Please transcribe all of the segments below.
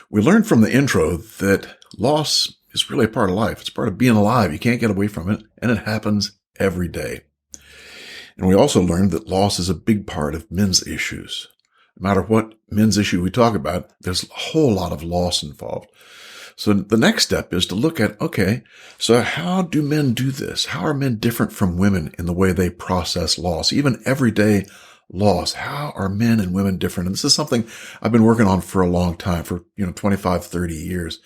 We learned from the intro that loss is really a part of life. It's part of being alive. You can't get away from it, and it happens every day. And we also learned that loss is a big part of men's issues. No matter what men's issue we talk about, there's a whole lot of loss involved. So the next step is to look at, okay, so how do men do this? How are men different from women in the way they process loss, even everyday loss? How are men and women different? And this is something I've been working on for a long time, for 25, 30 years.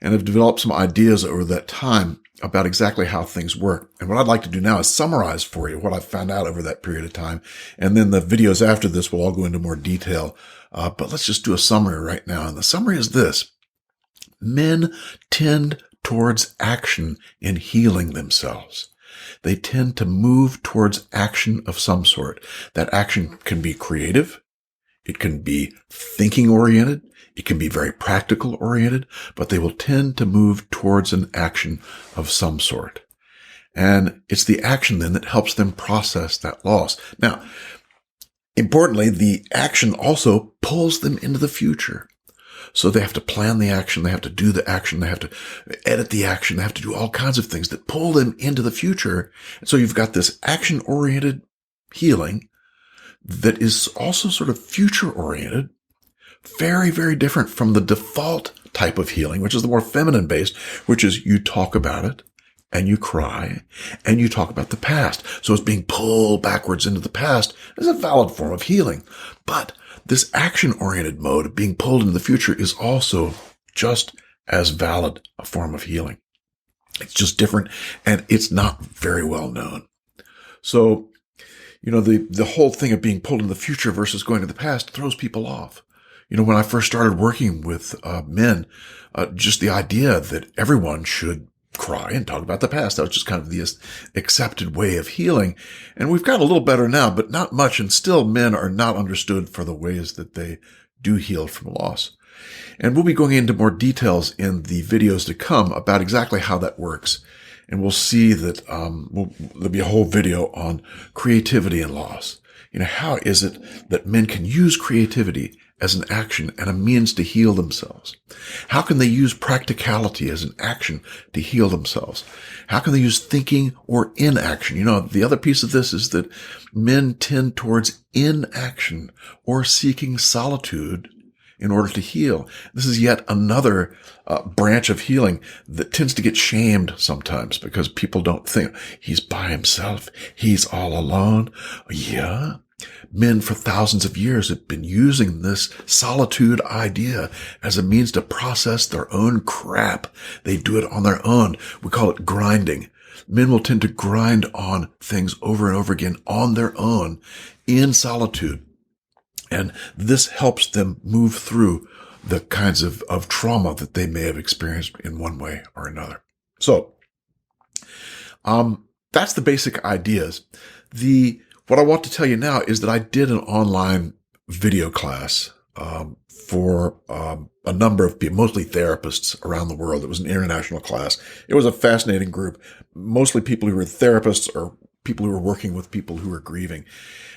And I've developed some ideas over that time about exactly how things work. And what I'd like to do now is summarize for you what I've found out over that period of time. And then the videos after this will all go into more detail. But let's just do a summary right now. And the summary is this. Men tend towards action in healing themselves. They tend to move towards action of some sort. That action can be creative. It can be thinking oriented. It can be very practical oriented, but they will tend to move towards an action of some sort. And it's the action then that helps them process that loss. Now, importantly, the action also pulls them into the future. So they have to plan the action, they have to do the action, they have to edit the action, they have to do all kinds of things that pull them into the future. And so you've got this action-oriented healing that is also sort of future-oriented, very, very different from the default type of healing, which is the more feminine-based, which is you talk about it, and you cry, and you talk about the past. So it's being pulled backwards into the past is a valid form of healing. But this action-oriented mode of being pulled into the future is also just as valid a form of healing. It's just different, and it's not very well known. So, the whole thing of being pulled into the future versus going to the past throws people off. When I first started working with men, just the idea that everyone should cry and talk about the past, that was just kind of the accepted way of healing. And we've got a little better now, but not much. And still men are not understood for the ways that they do heal from loss. And we'll be going into more details in the videos to come about exactly how that works. And we'll see that there'll be a whole video on creativity and loss. How is it that men can use creativity as an action and a means to heal themselves? How can they use practicality as an action to heal themselves? How can they use thinking or inaction? The other piece of this is that men tend towards inaction or seeking solitude in order to heal. This is yet another branch of healing that tends to get shamed sometimes because people don't think he's by himself. He's all alone. Yeah. Men for thousands of years have been using this solitude idea as a means to process their own crap. They do it on their own. We call it grinding. Men will tend to grind on things over and over again on their own in solitude. And this helps them move through the kinds of trauma that they may have experienced in one way or another. So, that's the basic ideas. What I want to tell you now is that I did an online video class for a number of people, mostly therapists around the world. It was an international class. It was a fascinating group, mostly people who were therapists or people who were working with people who were grieving.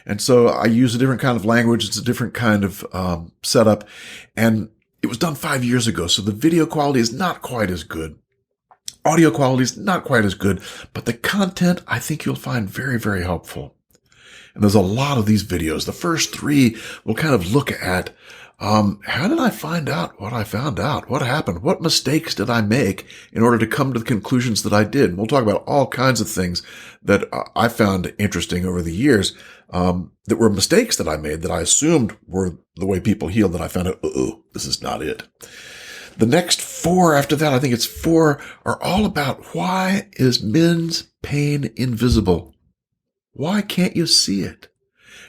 And so I use a different kind of language. It's a different kind of setup. And it was done 5 years ago, so the video quality is not quite as good. Audio quality is not quite as good, but the content I think you'll find very, very helpful. And there's a lot of these videos. The first 3 will kind of look at how did I find out what I found out? What happened? What mistakes did I make in order to come to the conclusions that I did? And we'll talk about all kinds of things that I found interesting over the years that were mistakes that I made that I assumed were the way people healed, that I found out, this is not it. The next 4 after that, I think it's 4, are all about why is men's pain invisible? Why can't you see it?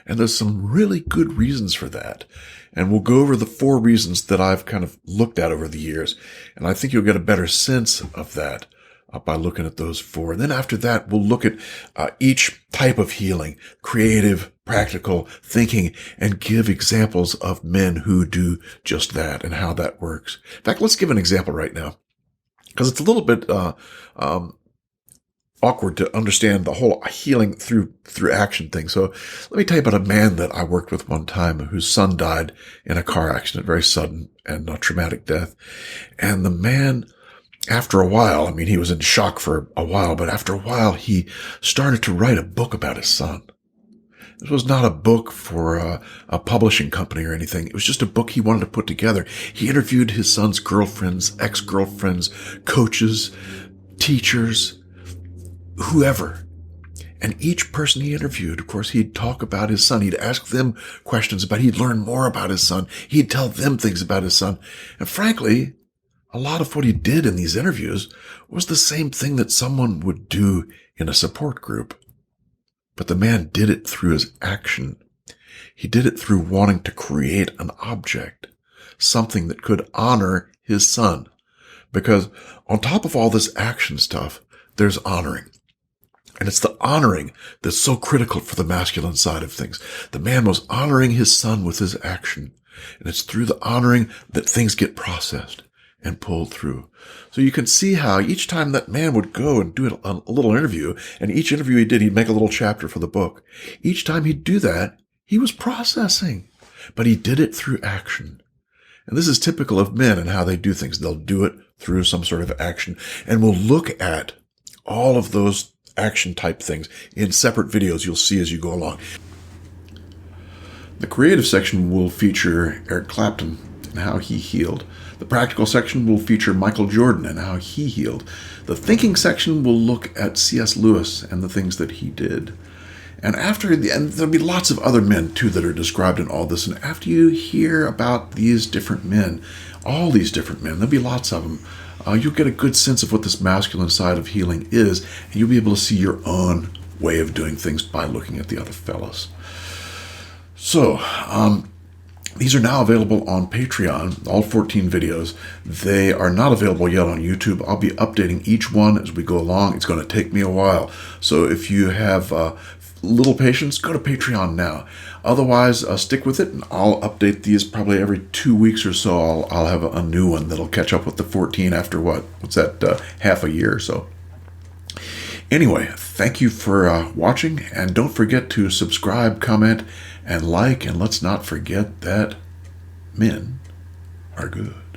And there's some really good reasons for that. And we'll go over the 4 reasons that I've kind of looked at over the years. And I think you'll get a better sense of that by looking at those 4. And then after that, we'll look at each type of healing, creative, practical, thinking, and give examples of men who do just that and how that works. In fact, let's give an example right now, because it's a little bit awkward to understand the whole healing through action thing. So let me tell you about a man that I worked with one time whose son died in a car accident, very sudden and traumatic death. And the man, after a while, I mean, he was in shock for a while, but after a while, he started to write a book about his son. This was not a book for a publishing company or anything. It was just a book he wanted to put together. He interviewed his son's girlfriends, ex-girlfriends, coaches, teachers, whoever. And each person he interviewed, of course, he'd talk about his son. He'd ask them questions he'd learn more about his son. He'd tell them things about his son. And frankly, a lot of what he did in these interviews was the same thing that someone would do in a support group. But the man did it through his action. He did it through wanting to create an object, something that could honor his son. Because on top of all this action stuff, there's honoring. And it's the honoring that's so critical for the masculine side of things. The man was honoring his son with his action. And it's through the honoring that things get processed and pulled through. So you can see how each time that man would go and do a little interview, and each interview he did, he'd make a little chapter for the book. Each time he'd do that, he was processing, but he did it through action. And this is typical of men and how they do things. They'll do it through some sort of action. And we'll look at all of those action type things in separate videos you'll see as you go along. The creative section will feature Eric Clapton and how he healed. The practical section will feature Michael Jordan and how he healed. The thinking section will look at C.S. Lewis and the things that he did. And there'll be lots of other men too that are described in all this. And after you hear about these different men, all these different men, there'll be lots of them, you'll get a good sense of what this masculine side of healing is, and you'll be able to see your own way of doing things by looking at the other fellows. So, these are now available on Patreon, all 14 videos. They are not available yet on YouTube. I'll be updating each one as we go along. It's going to take me a while. So if you have little patience, go to Patreon now. Otherwise, stick with it, and I'll update these probably every 2 weeks or so. I'll have a new one that'll catch up with the 14 after what's that, half a year or so. Anyway, thank you for watching, and don't forget to subscribe, comment, and like, and let's not forget that men are good.